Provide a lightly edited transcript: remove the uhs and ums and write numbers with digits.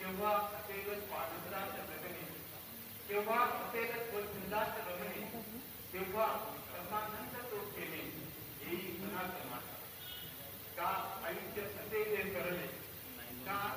तेव्हा असेलच पानंदाच गगने, तेव्हा असेलच वसंताच गगने, तेव्हा सर्वानंद तो केले येई मनात माझा. का आयुष्य असे जे करले, का